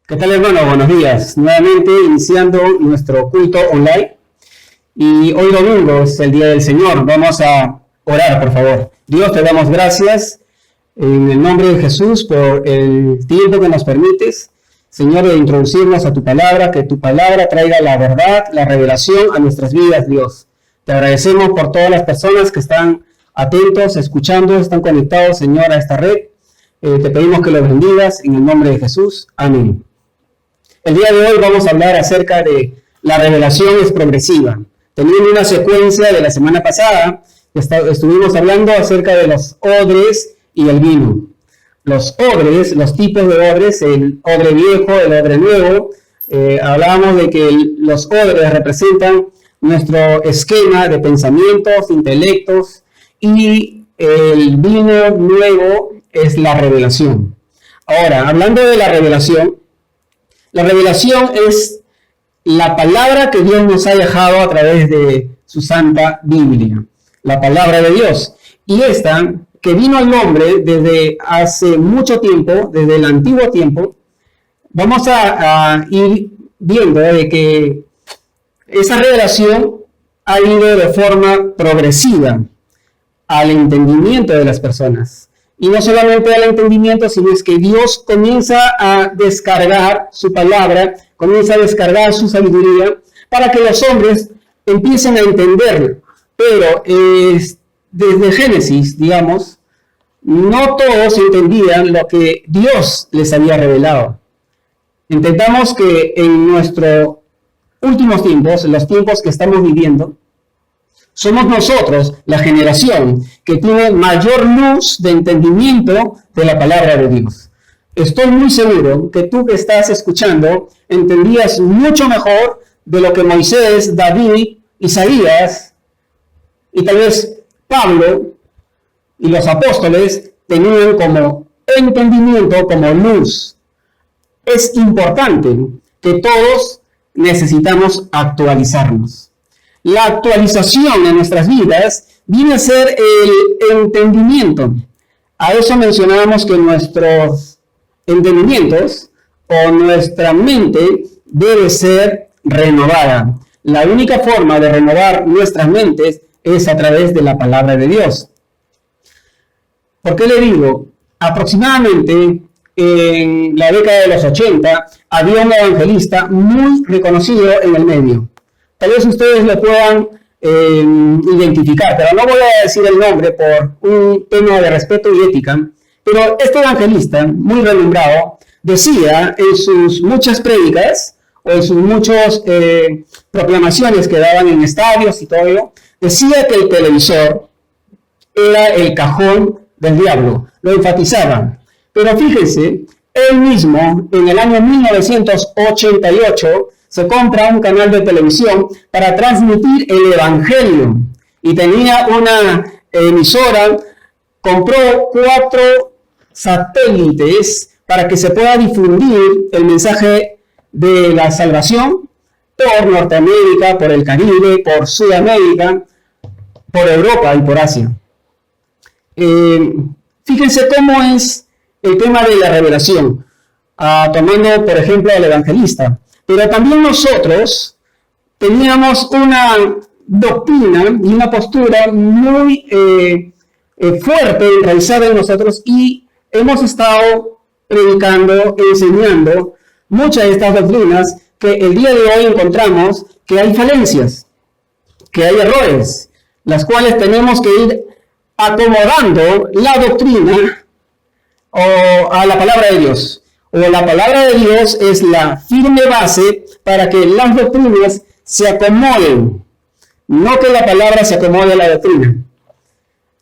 ¿Qué tal, hermano? Buenos días. Nuevamente iniciando nuestro culto online. Y hoy domingo es el Día del Señor. Vamos a orar, por favor. Dios, te damos gracias en el nombre de Jesús por el tiempo que nos permites, Señor, de introducirnos a tu palabra, que tu palabra traiga la verdad, la revelación a nuestras vidas, Dios. Te agradecemos por todas las personas que están atentos, escuchando, están conectados, Señor, a esta red. Te pedimos que lo bendigas en el nombre de Jesús. Amén. El día de hoy vamos a hablar acerca de la revelación es progresiva. Teniendo una secuencia de la semana pasada, estuvimos hablando acerca de los odres y el vino. Los odres, los tipos de odres, el odre viejo, el odre nuevo. Hablábamos de que los odres representan nuestro esquema de pensamientos, intelectos, y el vino nuevo es la revelación. Ahora, hablando de la revelación es la palabra que Dios nos ha dejado a través de su Santa Biblia, la palabra de Dios. Y esta, que vino al hombre desde hace mucho tiempo, desde el antiguo tiempo, vamos a ir viendo de que esa revelación ha ido de forma progresiva al entendimiento de las personas. Y no solamente al entendimiento, sino es que Dios comienza a descargar su palabra, comienza a descargar su sabiduría para que los hombres empiecen a entenderlo. Pero desde Génesis, digamos, no todos entendían lo que Dios les había revelado. Entendamos que en nuestros últimos tiempos, en los tiempos que estamos viviendo, somos nosotros, la generación, que tiene mayor luz de entendimiento de la palabra de Dios. Estoy muy seguro que tú que estás escuchando entendías mucho mejor de lo que Moisés, David, Isaías y tal vez Pablo y los apóstoles tenían como entendimiento, como luz. Es importante que todos necesitamos actualizarnos. La actualización en nuestras vidas viene a ser el entendimiento. A eso mencionábamos que nuestros entendimientos o nuestra mente debe ser renovada. La única forma de renovar nuestras mentes es a través de la palabra de Dios. ¿Por qué le digo? Aproximadamente en la década de los 80 había un evangelista muy reconocido en el medio. Tal vez ustedes lo puedan identificar, pero no voy a decir el nombre por un tema de respeto y ética. Pero este evangelista, muy renombrado, decía en sus muchas prédicas o en sus muchas proclamaciones que daban en estadios y todo ello, decía que el televisor era el cajón del diablo, lo enfatizaban. Pero fíjense, él mismo en el año 1988 se compra un canal de televisión para transmitir el evangelio y tenía una emisora, compró 4 satélites para que se pueda difundir el mensaje de la salvación por Norteamérica, por el Caribe, por Sudamérica, por Europa y por Asia. Fíjense cómo es el tema de la revelación, tomando por ejemplo al evangelista. Pero también nosotros teníamos una doctrina y una postura muy fuerte enraizada en nosotros y hemos estado predicando, enseñando muchas de estas doctrinas que el día de hoy encontramos que hay falencias, que hay errores, las cuales tenemos que ir acomodando la doctrina o a la palabra de Dios. O la palabra de Dios es la firme base para que las doctrinas se acomoden, no que la palabra se acomode a la doctrina.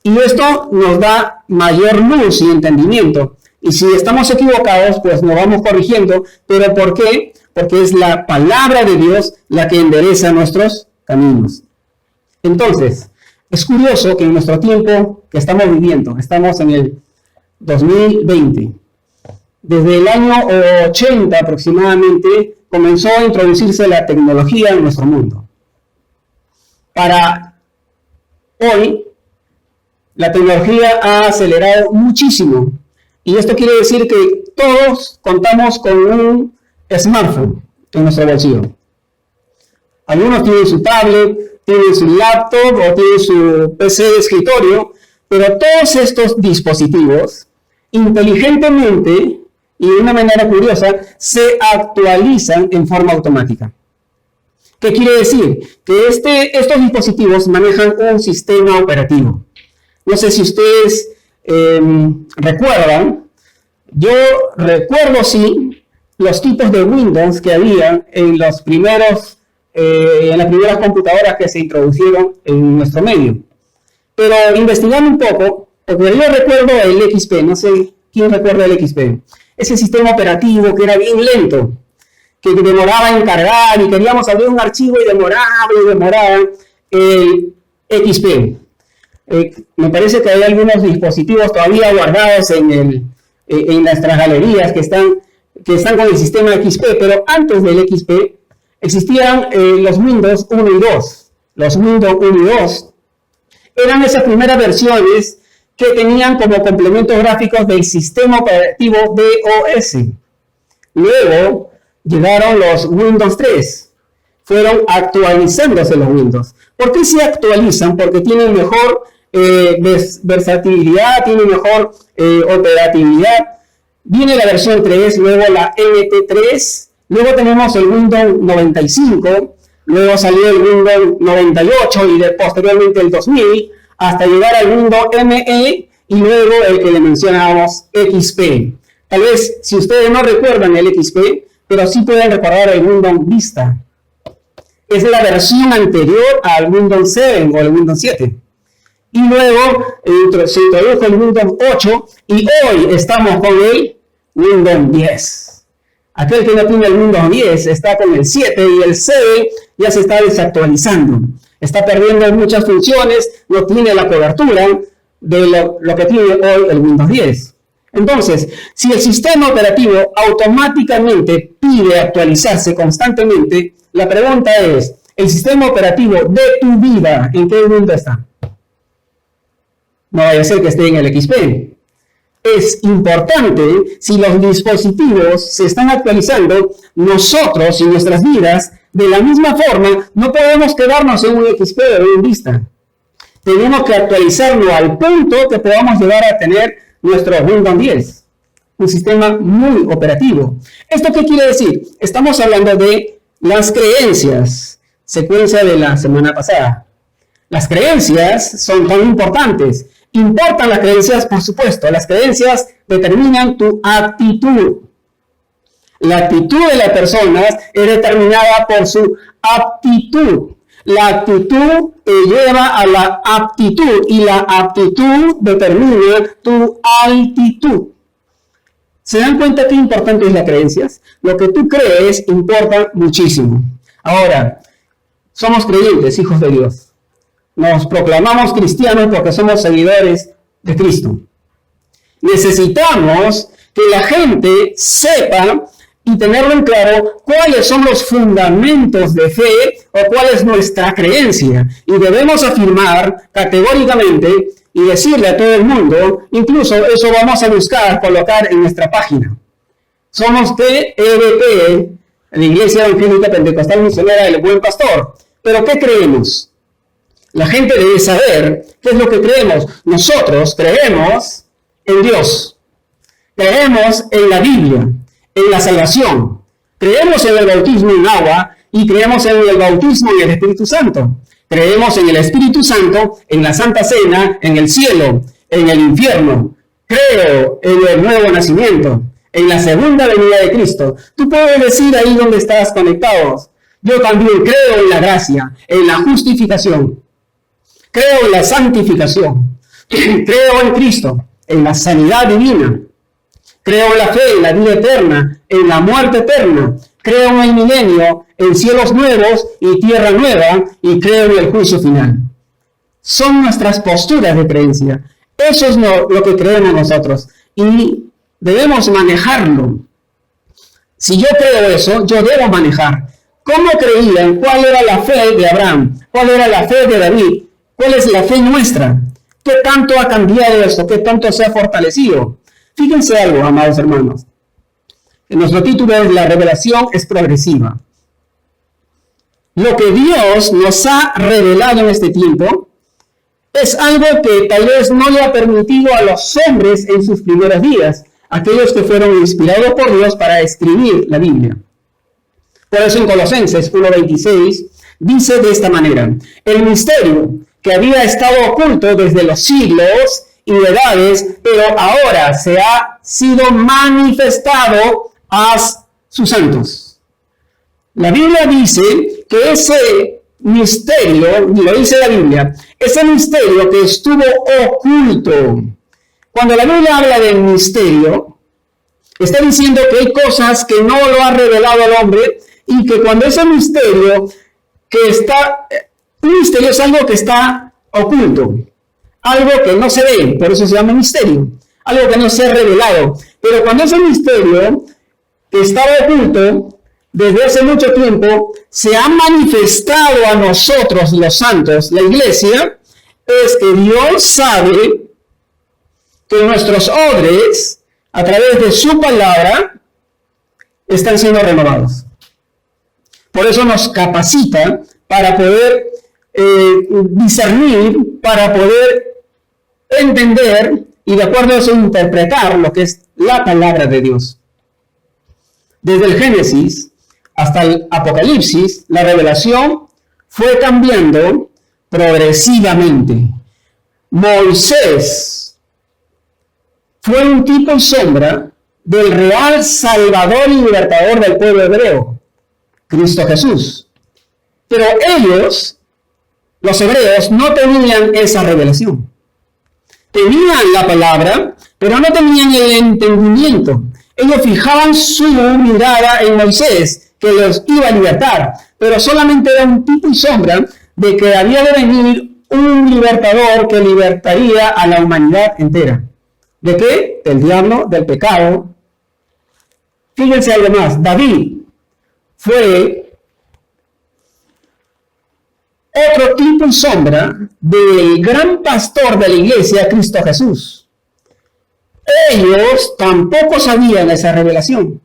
Y esto nos da mayor luz y entendimiento. Y si estamos equivocados, pues nos vamos corrigiendo. ¿Pero por qué? Porque es la palabra de Dios la que endereza nuestros caminos. Entonces, es curioso que en nuestro tiempo que estamos viviendo, estamos en el 2020, desde el año 80 aproximadamente comenzó a introducirse la tecnología en nuestro mundo. Para hoy, la tecnología ha acelerado muchísimo. Y esto quiere decir que todos contamos con un smartphone en nuestro bolsillo. Algunos tienen su tablet, tienen su laptop o tienen su PC de escritorio, pero todos estos dispositivos, inteligentemente y de una manera curiosa, se actualizan en forma automática. ¿Qué quiere decir? Que estos dispositivos manejan un sistema operativo. No sé si ustedes recuerdan, yo recuerdo sí los tipos de Windows que había en las primeras computadoras que se introdujeron en nuestro medio. Pero investigando un poco, porque yo recuerdo el XP, no sé quién recuerda el XP, ese sistema operativo que era bien lento, que demoraba en cargar y queríamos abrir un archivo y demoraba el XP. Me parece que hay algunos dispositivos todavía guardados en nuestras galerías que están con el sistema XP, pero antes del XP existían los Windows 1 y 2. Los Windows 1 y 2 eran esas primeras versiones que tenían como complementos gráficos del sistema operativo DOS. Luego llegaron los Windows 3. Fueron actualizándose los Windows. ¿Por qué se actualizan? Porque tienen mejor versatilidad, tienen mejor operatividad. Viene la versión 3, luego la NT3, luego tenemos el Windows 95, luego salió el Windows 98 y posteriormente el 2000, hasta llegar al Windows ME y luego el que le mencionábamos XP. Tal vez si ustedes no recuerdan el XP, pero sí pueden recordar el Windows Vista. Es la versión anterior al Windows 7 o el Windows 7. Y luego se introdujo el Windows 8 y hoy estamos con el Windows 10. Aquel que no tiene el Windows 10 está con el 7 y el 7 ya se está desactualizando. Está perdiendo muchas funciones, no tiene la cobertura de lo que tiene hoy el Windows 10. Entonces, si el sistema operativo automáticamente pide actualizarse constantemente, la pregunta es, ¿el sistema operativo de tu vida en qué mundo está? No vaya a ser que esté en el XP. Es importante, si los dispositivos se están actualizando, nosotros y nuestras vidas, de la misma forma, no podemos quedarnos en un XP o en un Vista. Tenemos que actualizarlo al punto que podamos llegar a tener nuestro Windows 10. Un sistema muy operativo. ¿Esto qué quiere decir? Estamos hablando de las creencias, secuencia de la semana pasada. Las creencias son tan importantes. Importan las creencias, por supuesto. Las creencias determinan tu actitud. La actitud de las personas es determinada por su aptitud. La actitud te lleva a la aptitud y la aptitud determina tu altitud. ¿Se dan cuenta qué importante es las creencias? Lo que tú crees importa muchísimo. Ahora, somos creyentes, hijos de Dios. Nos proclamamos cristianos porque somos seguidores de Cristo. Necesitamos que la gente sepa y tenerlo en claro cuáles son los fundamentos de fe o cuál es nuestra creencia. Y debemos afirmar categóricamente y decirle a todo el mundo, incluso eso vamos a buscar, colocar en nuestra página. Somos TEBP, la Iglesia Evangélica Pentecostal Misionera del Buen Pastor. ¿Pero qué creemos? La gente debe saber qué es lo que creemos. Nosotros creemos en Dios. Creemos en la Biblia, en la salvación. Creemos en el bautismo en agua y creemos en el bautismo en el Espíritu Santo. Creemos en el Espíritu Santo, en la Santa Cena, en el cielo, en el infierno. Creo en el nuevo nacimiento, en la segunda venida de Cristo. Tú puedes decir ahí donde estás conectados. Yo también creo en la gracia, en la justificación. Creo en la santificación. Creo en Cristo, en la sanidad divina. Creo en la fe, en la vida eterna, en la muerte eterna. Creo en el milenio, en cielos nuevos y tierra nueva, y creo en el juicio final. Son nuestras posturas de creencia. Eso es lo que creemos nosotros. Y debemos manejarlo. Si yo creo eso, yo debo manejar. ¿Cómo creían? ¿Cuál era la fe de Abraham? ¿Cuál era la fe de David? ¿Cuál es la fe nuestra? ¿Qué tanto ha cambiado esto? ¿Qué tanto se ha fortalecido? Fíjense algo, amados hermanos. Nuestro título es La revelación es progresiva. Lo que Dios nos ha revelado en este tiempo es algo que tal vez no le ha permitido a los hombres en sus primeros días, aquellos que fueron inspirados por Dios para escribir la Biblia. Por eso en Colosenses 1:26 dice de esta manera: el misterio que había estado oculto desde los siglos y edades, pero ahora se ha sido manifestado a sus santos. La Biblia dice que ese misterio, lo dice la Biblia, ese misterio que estuvo oculto. Cuando la Biblia habla del misterio, está diciendo que hay cosas que no lo ha revelado al hombre y que cuando ese misterio un misterio es algo que está oculto, algo que no se ve, por eso se llama misterio, algo que no se ha revelado. Pero cuando ese misterio que estaba oculto desde hace mucho tiempo se ha manifestado a nosotros, los santos, la iglesia, es que Dios sabe que nuestros odres, a través de su palabra, están siendo renovados. Por eso nos capacita para poder discernir, para poder entender y de acuerdo a eso interpretar lo que es la palabra de Dios. Desde el Génesis hasta el Apocalipsis, la revelación fue cambiando progresivamente. Moisés fue un tipo y sombra del real Salvador y Libertador del pueblo hebreo, Cristo Jesús. Pero ellos, los hebreos, no tenían esa revelación. Tenían la palabra, pero no tenían el entendimiento. Ellos fijaban su mirada en Moisés, que los iba a libertar, pero solamente era un tipo y sombra de que había de venir un libertador que libertaría a la humanidad entera. ¿De qué? Del diablo, del pecado. Fíjense algo más, David fue otro tipo y sombra del gran pastor de la iglesia, Cristo Jesús. Ellos tampoco sabían esa revelación.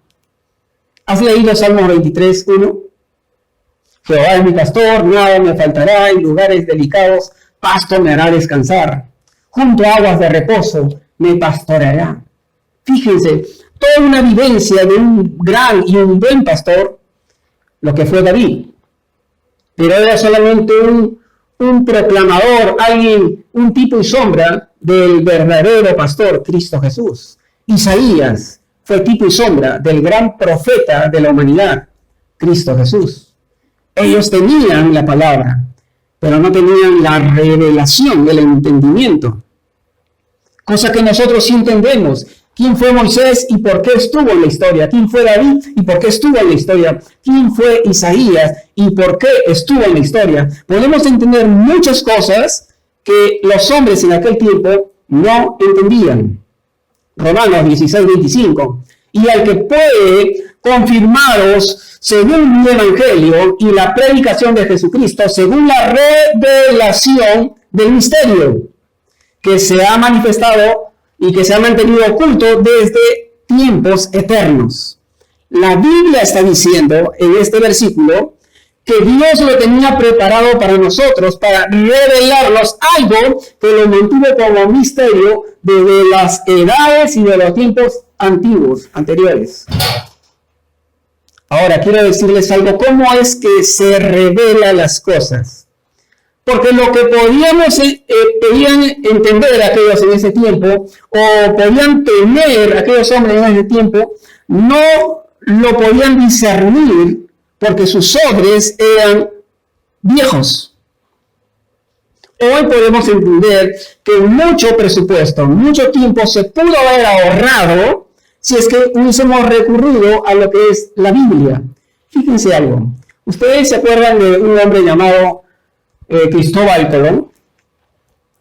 ¿Has leído Salmo 23:1? Jehová es mi pastor, nada me faltará, en lugares delicados pasto me hará descansar. Junto a aguas de reposo me pastoreará. Fíjense, toda una vivencia de un gran y un buen pastor, lo que fue David. Pero era solamente un proclamador, alguien, un tipo y sombra del verdadero pastor, Cristo Jesús. Isaías fue tipo y sombra del gran profeta de la humanidad, Cristo Jesús. Ellos tenían la palabra, pero no tenían la revelación del entendimiento. Cosa que nosotros sí entendemos. ¿Quién fue Moisés y por qué estuvo en la historia? ¿Quién fue David y por qué estuvo en la historia? ¿Quién fue Isaías y por qué estuvo en la historia? Podemos entender muchas cosas que los hombres en aquel tiempo no entendían. Romanos 16:25. Y al que puede confirmaros según mi evangelio y la predicación de Jesucristo, según la revelación del misterio que se ha manifestado y que se ha mantenido oculto desde tiempos eternos. La Biblia está diciendo en este versículo que Dios lo tenía preparado para nosotros, para revelarnos algo que lo mantuvo como misterio desde las edades y de los tiempos antiguos, anteriores. Ahora, quiero decirles algo, ¿cómo es que se revelan las cosas? Porque lo que podían entender aquellos en ese tiempo, o podían tener aquellos hombres en ese tiempo, no lo podían discernir porque sus odres eran viejos. Hoy podemos entender que mucho presupuesto, mucho tiempo se pudo haber ahorrado si es que hubiésemos recurrido a lo que es la Biblia. Fíjense algo. Ustedes se acuerdan de un hombre llamado Cristóbal Colón,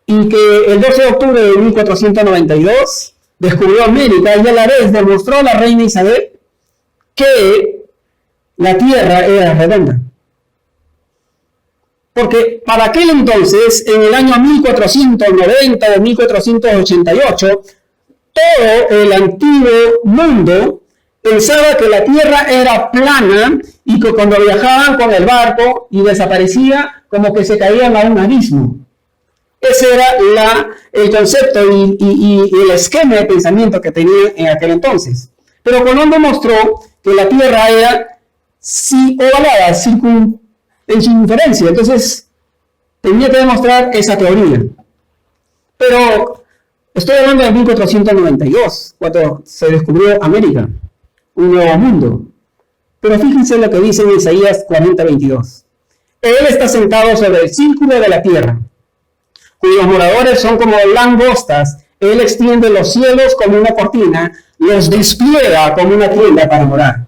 y que el 12 de octubre de 1492 descubrió América y a la vez demostró a la reina Isabel que la Tierra era redonda. Porque para aquel entonces, en el año 1490 o 1488, todo el antiguo mundo pensaba que la tierra era plana y que cuando viajaban con el barco y desaparecía, como que se caían a un abismo. Ese era el concepto y el esquema de pensamiento que tenía en aquel entonces. Pero Colón demostró que la tierra era ovalada, en su inferencia. Entonces, tenía que demostrar esa teoría. Pero estoy hablando de 1492, cuando se descubrió América, un nuevo mundo. Pero fíjense lo que dice en Isaías 40:22. Él está sentado sobre el círculo de la tierra, cuyos moradores son como langostas. Él extiende los cielos como una cortina, los despliega como una tienda para morar.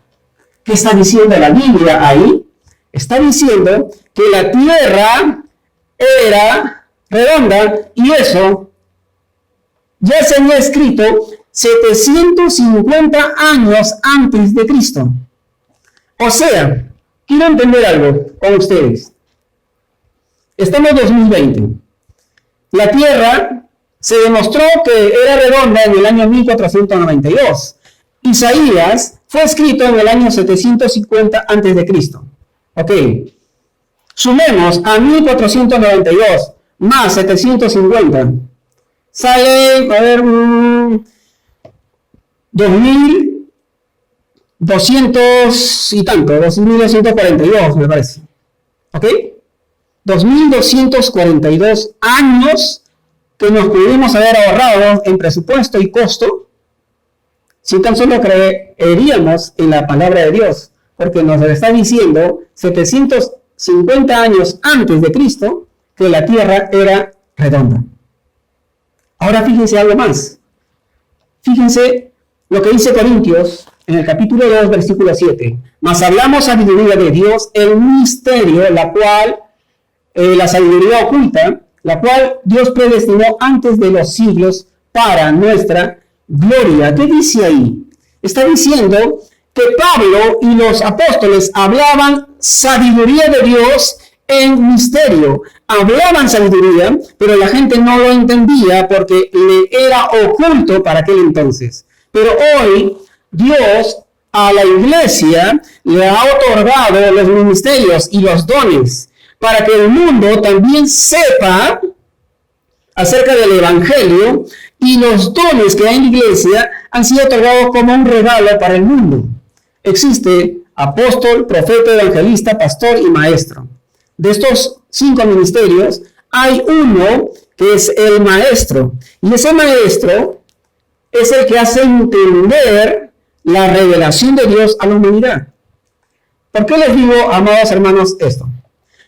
¿Qué está diciendo la Biblia ahí? Está diciendo que la tierra era redonda y eso ya se había escrito 750 años antes de Cristo. O sea, quiero entender algo con ustedes. Estamos en 2020. La tierra se demostró que era redonda en el año 1492. Isaías fue escrito en el año 750 a.C. Ok. Sumemos a 1492 más 750. Sale, a ver, 2200 y tanto, 2242 me parece. ¿Ok? 2242 años que nos pudimos haber ahorrado en presupuesto y costo si tan solo creeríamos en la palabra de Dios, porque nos está diciendo 750 años antes de Cristo que la tierra era redonda. Ahora fíjense algo más. Fíjense lo que dice Corintios en el capítulo 2, versículo 7. Mas hablamos sabiduría de Dios, el misterio, la sabiduría oculta, la cual Dios predestinó antes de los siglos para nuestra gloria. ¿Qué dice ahí? Está diciendo que Pablo y los apóstoles hablaban sabiduría de Dios en misterio. Hablaban sabiduría, pero la gente no lo entendía porque le era oculto para aquel entonces. Pero hoy Dios a la iglesia le ha otorgado los ministerios y los dones para que el mundo también sepa acerca del evangelio, y los dones que hay en la iglesia han sido otorgados como un regalo para el mundo. Existe apóstol, profeta, evangelista, pastor y maestro. De estos 5 ministerios hay uno que es el maestro, y ese maestro es el que hace entender la revelación de Dios a la humanidad. ¿Por qué les digo, amados hermanos, esto?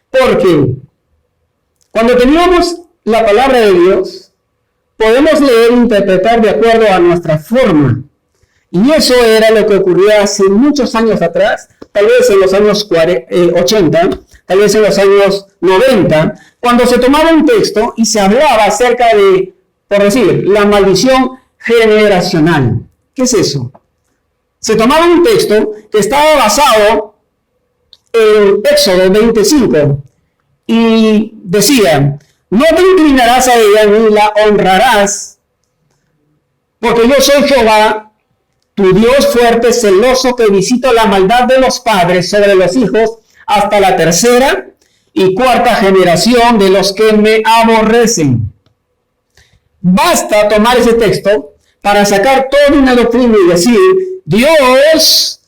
Porque cuando teníamos la palabra de Dios, podemos leer e interpretar de acuerdo a nuestra forma. Y eso era lo que ocurría hace muchos años atrás, tal vez en los años 80, tal vez en los años 90, cuando se tomaba un texto y se hablaba acerca de, por decir, la maldición generacional. ¿Qué es eso? Se tomaba un texto que estaba basado en Éxodo 25 y decía: no te inclinarás a ella ni la honrarás, porque yo soy Jehová, tu Dios fuerte, celoso, que visito la maldad de los padres sobre los hijos hasta la 3ª y 4ª generación de los que me aborrecen. Basta tomar ese texto para sacar toda una doctrina y decir: Dios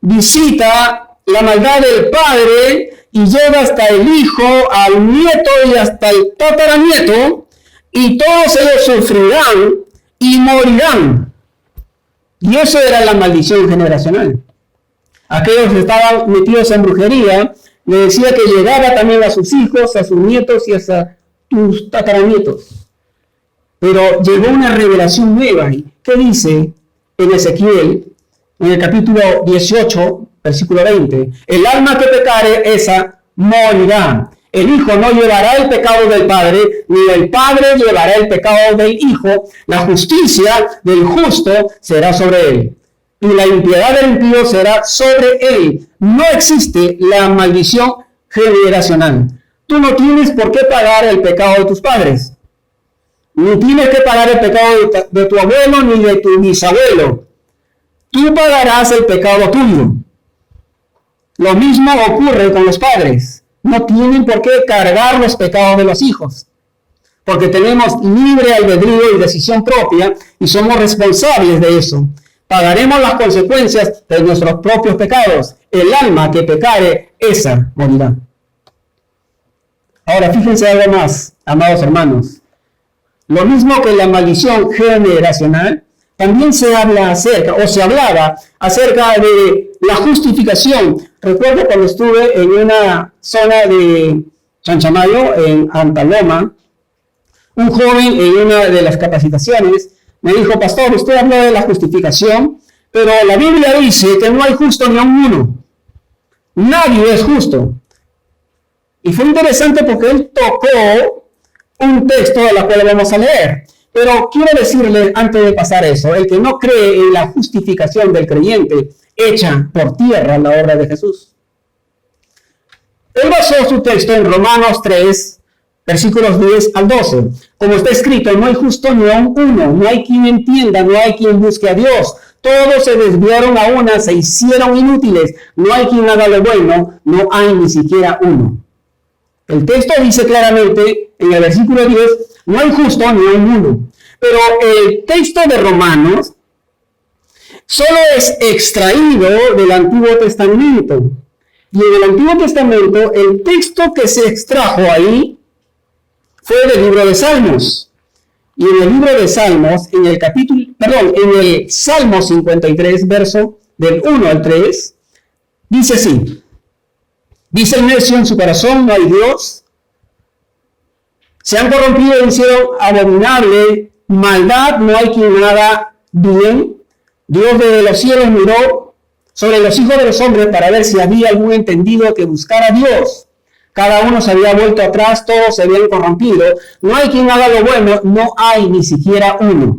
visita la maldad del padre y llega hasta el hijo, al nieto y hasta el tataranieto, y todos ellos sufrirán y morirán. Y eso era la maldición generacional. Aquellos que estaban metidos en brujería, le decía que llegara también a sus hijos, a sus nietos y hasta tus tataranietos. Pero llegó una revelación nueva. ¿Qué dice en Ezequiel, en el capítulo 18, versículo 20? El alma que pecare, esa morirá. El hijo no llevará el pecado del padre, ni el padre llevará el pecado del hijo. La justicia del justo será sobre él, y la impiedad del impío será sobre él. No existe la maldición generacional. Tú no tienes por qué pagar el pecado de tus padres, ni tienes que pagar el pecado de tu abuelo ni de tu bisabuelo. tú pagarás el pecado tuyo. Lo mismo ocurre con los padres. No tienen por qué cargar los pecados de los hijos, porque tenemos libre albedrío y decisión propia y somos responsables de eso. Pagaremos las consecuencias de nuestros propios pecados. El alma que pecare, esa morirá. Ahora, fíjense algo más, amados hermanos. Lo mismo que la maldición generacional, también se habla acerca, o se hablaba acerca de la justificación. Recuerdo cuando estuve en una zona de Chanchamayo, en Antaloma, un joven en una de las capacitaciones me dijo: pastor, usted habló de la justificación, pero la Biblia dice que no hay justo ni a uno. Nadie es justo. Y fue interesante porque él tocó un texto del cual vamos a leer. Pero quiero decirle, antes de pasar eso, el que no cree en la justificación del creyente, echa por tierra la obra de Jesús. Él basó su texto en Romanos 3, versículos 10 al 12. Como está escrito, no hay justo ni a uno, no hay quien entienda, no hay quien busque a Dios. Todos se desviaron a una, se hicieron inútiles. No hay quien haga lo bueno, no hay ni siquiera uno. El texto dice claramente en el versículo 10, no hay justo ni hay uno. Pero el texto de Romanos solo es extraído del Antiguo Testamento. Y en el Antiguo Testamento, el texto que se extrajo ahí fue del libro de Salmos. Y en el libro de Salmos, en el Salmo 53, verso del 1 al 3, dice así: dice el necio en su corazón, no hay Dios. Se han corrompido y hicieron abominable maldad, no hay quien haga bien. Dios desde los cielos miró sobre los hijos de los hombres para ver si había algún entendido que buscara a Dios. Cada uno se había vuelto atrás, todos se habían corrompido. No hay quien haga lo bueno, no hay ni siquiera uno.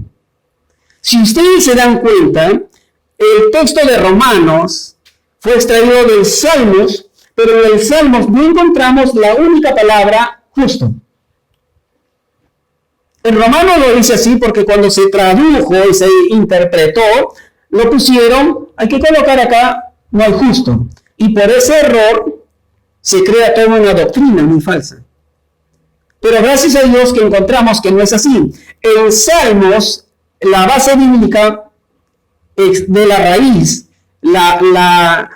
Si ustedes se dan cuenta, el texto de Romanos fue extraído del Salmos, pero en el Salmos no encontramos la única palabra justo. En Romano lo dice así porque cuando se tradujo y se interpretó, lo pusieron, hay que colocar acá, no hay justo. Y por ese error se crea toda una doctrina muy falsa. Pero gracias a Dios que encontramos que no es así. En Salmos, la base bíblica de la raíz, la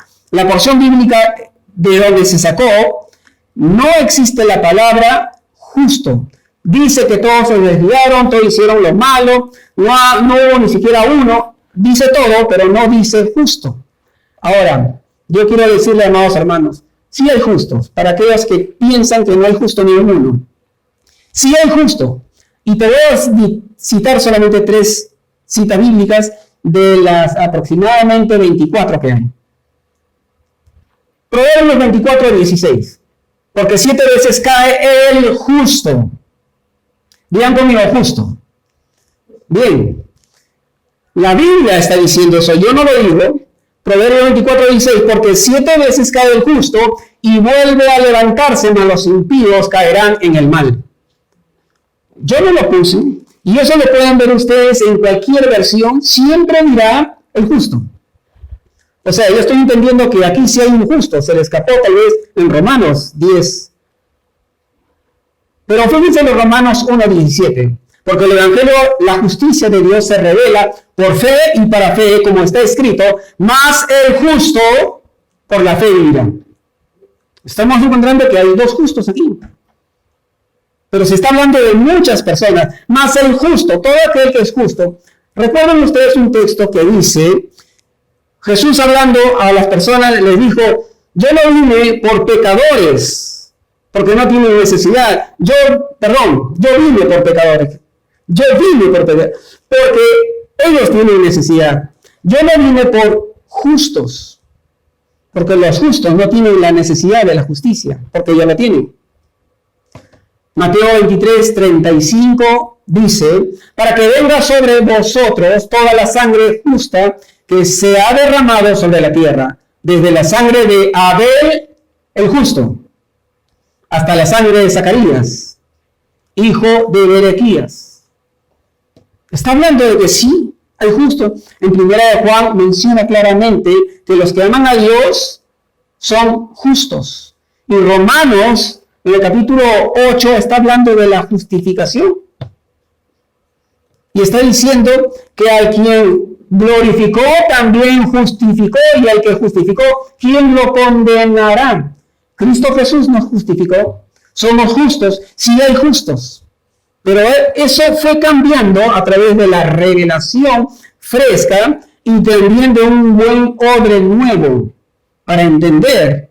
porción bíblica de donde se sacó, no existe la palabra justo. Dice que todos se desviaron, todos hicieron lo malo, no hubo ni siquiera uno, dice todo, pero no dice justo. Ahora, yo quiero decirle, amados hermanos, sí hay justos, para aquellos que piensan que no hay justo ni uno. Sí hay justo, y te voy a citar solamente 3 citas bíblicas de las aproximadamente 24 que hay. Proverbios 24, 16, porque 7 veces cae el justo. Vean conmigo, justo. Bien, la Biblia está diciendo eso, yo no lo digo. Proverbios 24, 16, porque 7 veces cae el justo y vuelve a levantarse, mas los impíos caerán en el mal. Yo no lo puse, y eso lo pueden ver ustedes en cualquier versión, siempre dirá el justo. O sea, yo estoy entendiendo que aquí sí hay un justo, se le escapó tal vez en Romanos 10. Pero fíjense en los Romanos 1:17, porque el Evangelio, la justicia de Dios se revela por fe y para fe, como está escrito, mas el justo por la fe vivirá. Estamos encontrando que hay 2 justos aquí. Pero se está hablando de muchas personas, mas el justo, todo aquel que es justo. Recuerden ustedes un texto que dice, Jesús hablando a las personas les dijo, yo no vine por pecadores, porque no tienen necesidad. Yo vine por pecadores. Yo vine por pecadores, porque ellos tienen necesidad. Yo no vine por justos, porque los justos no tienen la necesidad de la justicia, porque ya la tienen. Mateo 23, 35 dice, para que venga sobre vosotros toda la sangre justa que se ha derramado sobre la tierra, desde la sangre de Abel el justo, hasta la sangre de Zacarías, hijo de Berequías. Está hablando de que sí, hay justo. En 1 Juan menciona claramente que los que aman a Dios son justos. Y Romanos, en el capítulo 8, está hablando de la justificación. Y está diciendo que al quien glorificó, también justificó, y al que justificó, ¿quién lo condenará? Cristo Jesús nos justificó. Somos justos, sí hay justos. Pero eso fue cambiando a través de la revelación fresca y también de un buen odre nuevo para entender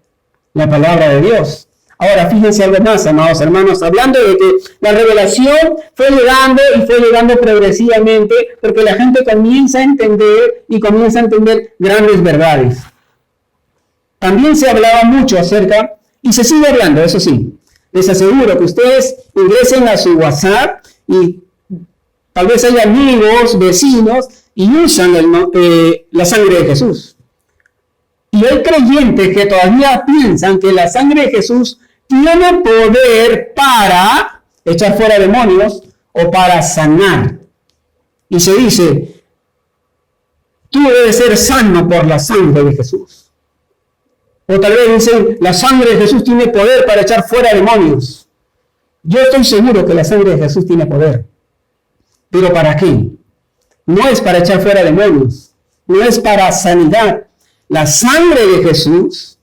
la palabra de Dios. Ahora, fíjense algo más, amados hermanos, hablando de que la revelación fue llegando progresivamente, porque la gente comienza a entender grandes verdades. También se hablaba mucho acerca, y se sigue hablando, eso sí. Les aseguro que ustedes ingresen a su WhatsApp y tal vez hay amigos, vecinos, y usan la sangre de Jesús. Y hay creyentes que todavía piensan que la sangre de Jesús tiene poder para echar fuera demonios o para sanar. Y se dice, tú debes ser sano por la sangre de Jesús. O tal vez dicen, la sangre de Jesús tiene poder para echar fuera demonios. Yo estoy seguro que la sangre de Jesús tiene poder. ¿Pero para qué? No es para echar fuera demonios. No es para sanidad. La sangre de Jesús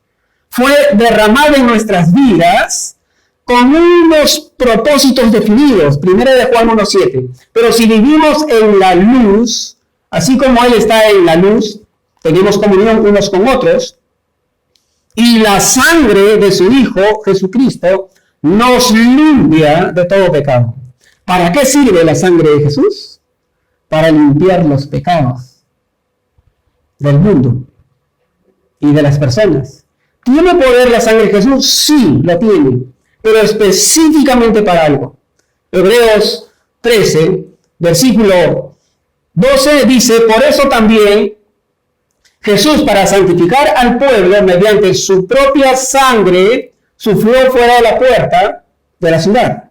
fue derramada en nuestras vidas con unos propósitos definidos. 1 Juan 1:7. Pero si vivimos en la luz, así como Él está en la luz, tenemos comunión unos con otros, y la sangre de su Hijo, Jesucristo, nos limpia de todo pecado. ¿Para qué sirve la sangre de Jesús? Para limpiar los pecados del mundo y de las personas. ¿Tiene poder la sangre de Jesús? Sí, la tiene, pero específicamente para algo. Hebreos 13, versículo 12 dice, por eso también Jesús, para santificar al pueblo mediante su propia sangre, sufrió fuera de la puerta de la ciudad.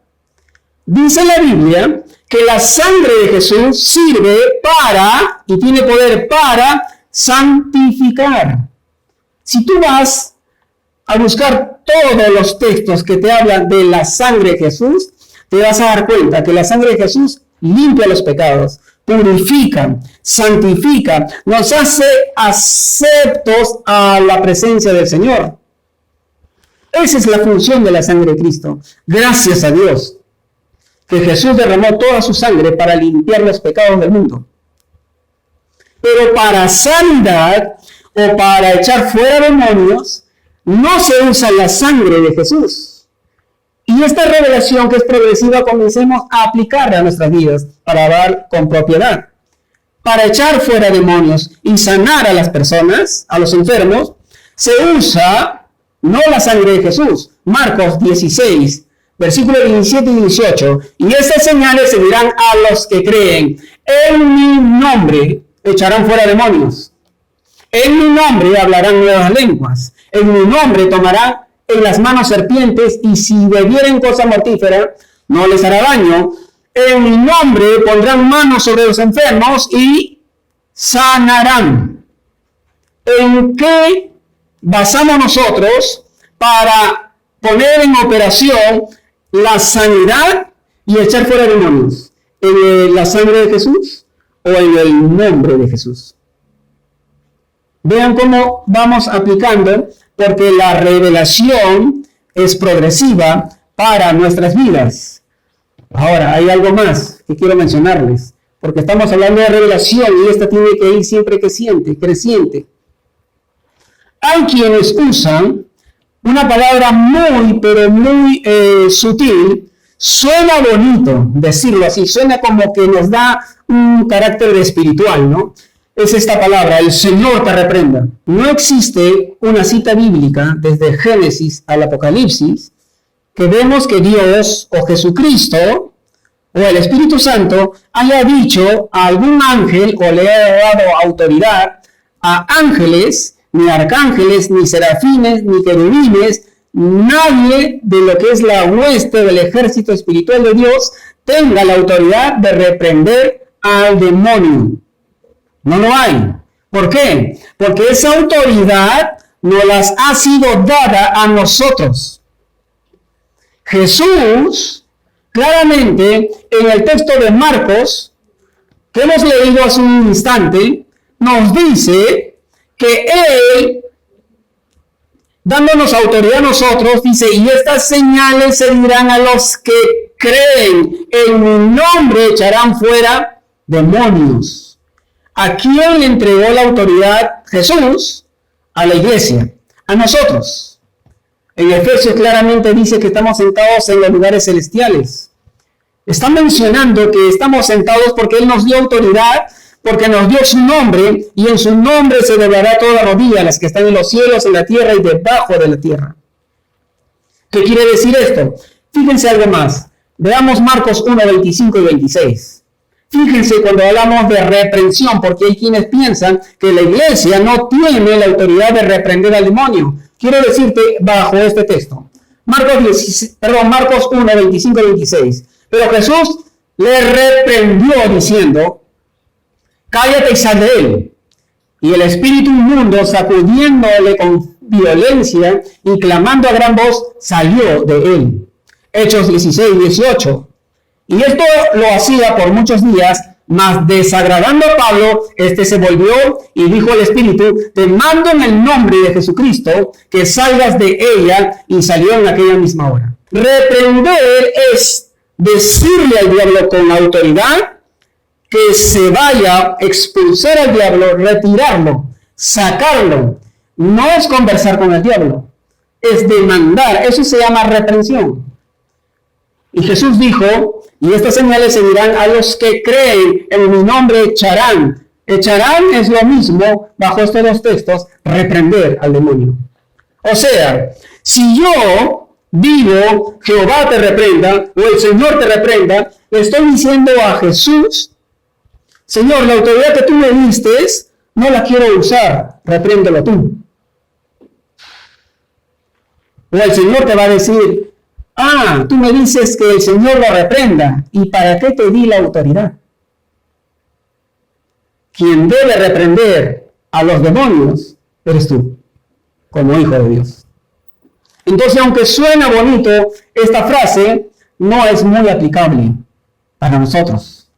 Dice la Biblia que la sangre de Jesús sirve para, y tiene poder para, santificar. Si tú vas a buscar todos los textos que te hablan de la sangre de Jesús, te vas a dar cuenta que la sangre de Jesús limpia los pecados, purifica, santifica, nos hace aceptos a la presencia del Señor. Esa es la función de la sangre de Cristo. Gracias a Dios que Jesús derramó toda su sangre para limpiar los pecados del mundo. Pero para sanidad o para echar fuera demonios, no se usa la sangre de Jesús. Y esta revelación que es progresiva, comencemos a aplicarla a nuestras vidas para dar con propiedad. Para echar fuera demonios y sanar a las personas, a los enfermos, se usa no la sangre de Jesús. Marcos 16, versículos 17 y 18. Y estas señales seguirán a los que creen. En mi nombre echarán fuera demonios. En mi nombre hablarán nuevas lenguas. En mi nombre tomarán en las manos serpientes, y si bebieren cosa mortífera, no les hará daño. En mi nombre pondrán manos sobre los enfermos y sanarán. ¿En qué basamos nosotros para poner en operación la sanidad y echar fuera demonios? ¿En la sangre de Jesús o en el nombre de Jesús? Vean cómo vamos aplicando, porque la revelación es progresiva para nuestras vidas. Ahora, hay algo más que quiero mencionarles, porque estamos hablando de revelación y esta tiene que ir siempre creciente. Hay quienes usan una palabra muy, pero muy sutil. Suena bonito decirlo así, suena como que nos da un carácter espiritual, ¿no? Es esta palabra, el Señor te reprenda. No existe una cita bíblica desde Génesis al Apocalipsis que vemos que Dios o Jesucristo o el Espíritu Santo haya dicho a algún ángel o le haya dado autoridad a ángeles, ni arcángeles, ni serafines, ni querubines. Nadie de lo que es la hueste del ejército espiritual de Dios tenga la autoridad de reprender al demonio. No lo hay. ¿Por qué? Porque esa autoridad nos las ha sido dada a nosotros. Jesús, claramente, en el texto de Marcos, que hemos leído hace un instante, nos dice que Él, dándonos autoridad a nosotros, dice, y estas señales se dirán a los que creen, en mi nombre echarán fuera demonios. ¿A quién le entregó la autoridad Jesús? A la iglesia, a nosotros. En Efesios claramente dice que estamos sentados en los lugares celestiales. Está mencionando que estamos sentados porque Él nos dio autoridad, porque nos dio su nombre, y en su nombre se doblará toda rodilla, las que están en los cielos, en la tierra y debajo de la tierra. ¿Qué quiere decir esto? Fíjense algo más. Veamos Marcos 1, 25 y 26. Fíjense cuando hablamos de reprensión, porque hay quienes piensan que la iglesia no tiene la autoridad de reprender al demonio. Quiero decirte bajo este texto. Marcos 1, 25 y 26. Pero Jesús le reprendió diciendo, cállate y sal de él. Y el espíritu inmundo, sacudiéndole con violencia y clamando a gran voz, salió de él. Hechos 16, 18. Y esto lo hacía por muchos días, mas desagradando a Pablo, se volvió y dijo al espíritu, te mando en el nombre de Jesucristo que salgas de ella, y salió en aquella misma hora. Reprender es decirle al diablo con autoridad que se vaya, expulsar al diablo, retirarlo, sacarlo. No es conversar con el diablo, es demandar. Eso se llama reprensión. Y Jesús dijo, y estas señales se dirán a los que creen en mi nombre echarán. Echarán es lo mismo, bajo estos dos textos, reprender al demonio. O sea, si yo digo, Jehová te reprenda, o el Señor te reprenda, le estoy diciendo a Jesús, Señor, la autoridad que tú me diste, no la quiero usar, repréndelo tú. O el Señor te va a decir, tú me dices que el Señor lo reprenda, ¿y para qué te di la autoridad? Quien debe reprender a los demonios eres tú, como hijo de Dios. Entonces, aunque suena bonito, esta frase no es muy aplicable para nosotros.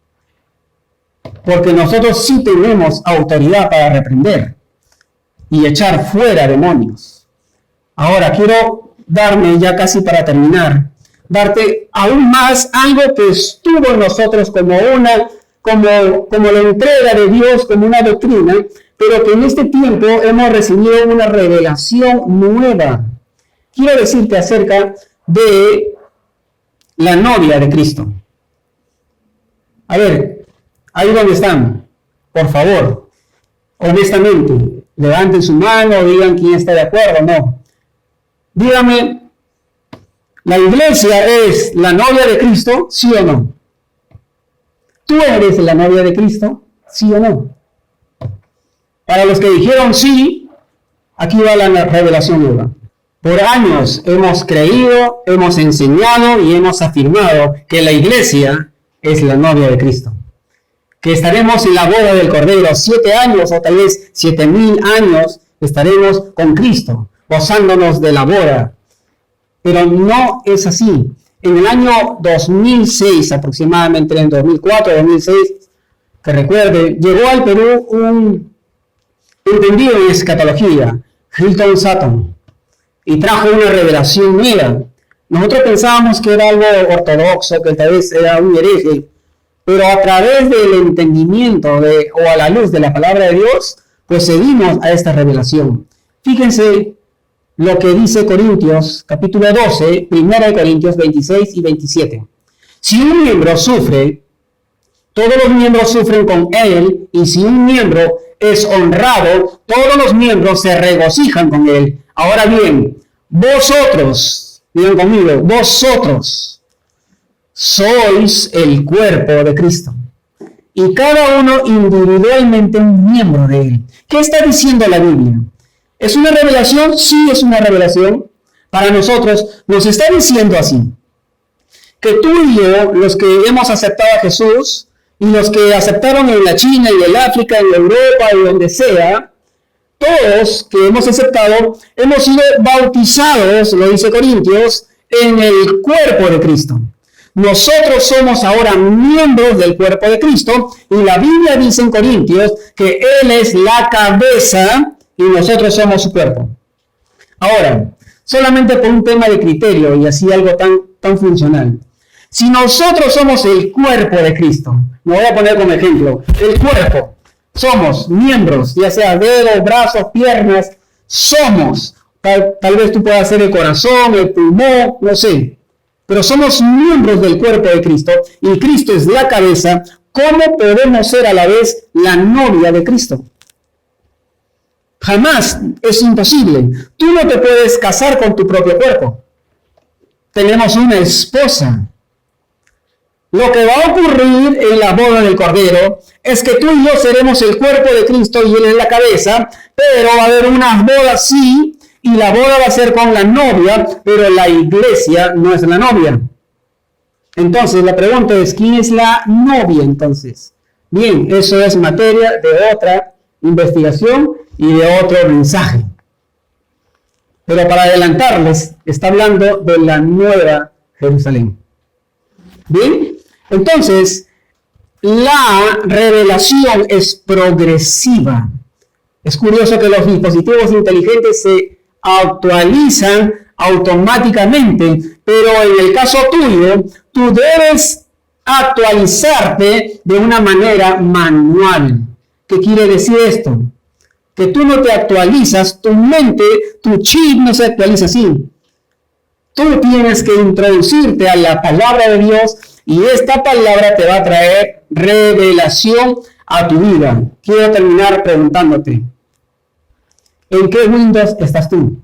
Porque nosotros sí tenemos autoridad para reprender y echar fuera demonios. Ahora, quiero darme, ya casi para terminar, darte aún más algo que estuvo en nosotros como la entrega de Dios, como una doctrina, pero que en este tiempo hemos recibido una revelación nueva. Quiero decirte acerca de la novia de Cristo. A ver, ahí donde están, por favor, honestamente, levanten su mano, digan quién está de acuerdo o no. Dígame, ¿la iglesia es la novia de Cristo, sí o no? ¿Tú eres la novia de Cristo, sí o no? Para los que dijeron sí, aquí va la revelación nueva. Por años hemos creído, hemos enseñado y hemos afirmado que la iglesia es la novia de Cristo. Que estaremos en la boda del Cordero 7 años o tal vez 7,000 años estaremos con Cristo, gozándonos de la boda. Pero no es así. En el año 2006, aproximadamente en 2004, 2006, que recuerde, llegó al Perú un entendido en escatología, Hilton Sutton, y trajo una revelación nueva. Nosotros pensábamos que era algo ortodoxo, que tal vez era un hereje, pero a través del entendimiento o a la luz de la palabra de Dios, pues seguimos a esta revelación. Fíjense lo que dice Corintios, capítulo 12, 1 Corintios 26 y 27. Si un miembro sufre, todos los miembros sufren con él, y si un miembro es honrado, todos los miembros se regocijan con él. Ahora bien, vosotros, digan conmigo, vosotros sois el cuerpo de Cristo, y cada uno individualmente un miembro de él. ¿Qué está diciendo la Biblia? ¿Es una revelación? Sí, es una revelación. Para nosotros nos está diciendo así, que tú y yo, los que hemos aceptado a Jesús, y los que aceptaron en la China, en el África, en Europa, y donde sea, todos que hemos aceptado, hemos sido bautizados, lo dice Corintios, en el cuerpo de Cristo. Nosotros somos ahora miembros del cuerpo de Cristo y la Biblia dice en Corintios que Él es la cabeza y nosotros somos su cuerpo. Ahora, solamente por un tema de criterio y así algo tan funcional. Si nosotros somos el cuerpo de Cristo, me voy a poner como ejemplo, el cuerpo, somos miembros, ya sea dedos, brazos, piernas, somos, tal vez tú puedas ser el corazón, el pulmón, no sé, pero somos miembros del cuerpo de Cristo y Cristo es la cabeza. ¿Cómo podemos ser a la vez la novia de Cristo? Jamás, es imposible. Tú no te puedes casar con tu propio cuerpo. Tenemos una esposa. Lo que va a ocurrir en la boda del Cordero es que tú y yo seremos el cuerpo de Cristo y Él es la cabeza, pero va a haber unas bodas sí, y la boda va a ser con la novia, pero la iglesia no es la novia. Entonces la pregunta es, ¿quién es la novia entonces? Bien, eso es materia de otra investigación y de otro mensaje. Pero para adelantarles, está hablando de la nueva Jerusalén. Bien, entonces la revelación es progresiva. Es curioso que los dispositivos inteligentes se actualizan automáticamente, pero en el caso tuyo, tú debes actualizarte de una manera manual. ¿Qué quiere decir esto? Que tú no te actualizas, tu mente, tu chip no se actualiza así. Tú tienes que introducirte a la palabra de Dios y esta palabra te va a traer revelación a tu vida. Quiero terminar preguntándote, ¿en qué Windows estás tú?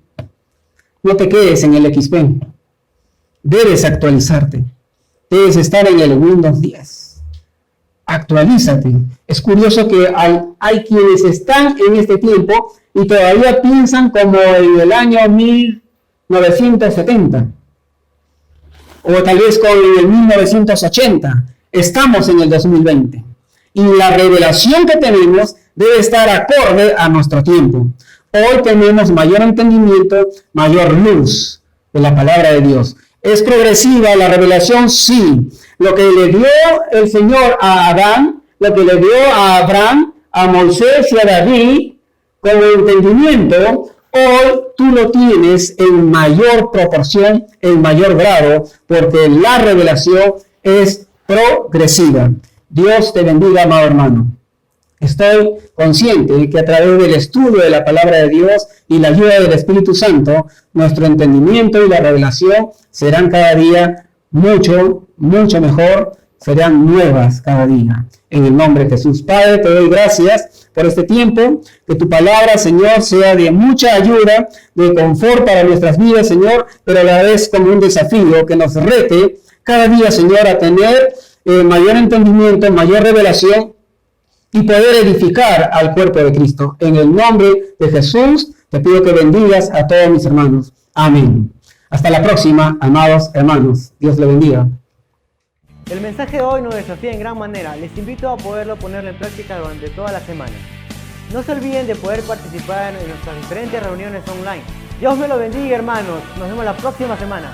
No te quedes en el XP. Debes actualizarte. Debes estar en el Windows 10. Actualízate. Es curioso que hay quienes están en este tiempo y todavía piensan como en el año 1970. O tal vez con el 1980. Estamos en el 2020. Y la revelación que tenemos debe estar acorde a nuestro tiempo. Hoy tenemos mayor entendimiento, mayor luz de la palabra de Dios. ¿Es progresiva la revelación? Sí. Lo que le dio el Señor a Adán, lo que le dio a Abraham, a Moisés y a David, con el entendimiento, hoy tú lo tienes en mayor proporción, en mayor grado, porque la revelación es progresiva. Dios te bendiga, amado hermano. Estoy consciente de que a través del estudio de la palabra de Dios y la ayuda del Espíritu Santo, nuestro entendimiento y la revelación serán cada día mucho mejor, serán nuevas cada día. En el nombre de Jesús. Padre, te doy gracias por este tiempo, que tu palabra, Señor, sea de mucha ayuda, de confort para nuestras vidas, Señor, pero a la vez como un desafío que nos rete cada día, Señor, a tener mayor entendimiento, mayor revelación, y poder edificar al cuerpo de Cristo. En el nombre de Jesús, te pido que bendigas a todos mis hermanos. Amén. Hasta la próxima, amados hermanos. Dios le bendiga. El mensaje de hoy nos desafía en gran manera. Les invito a poderlo ponerlo en práctica durante toda la semana. No se olviden de poder participar en nuestras diferentes reuniones online. Dios me lo bendiga, hermanos. Nos vemos la próxima semana.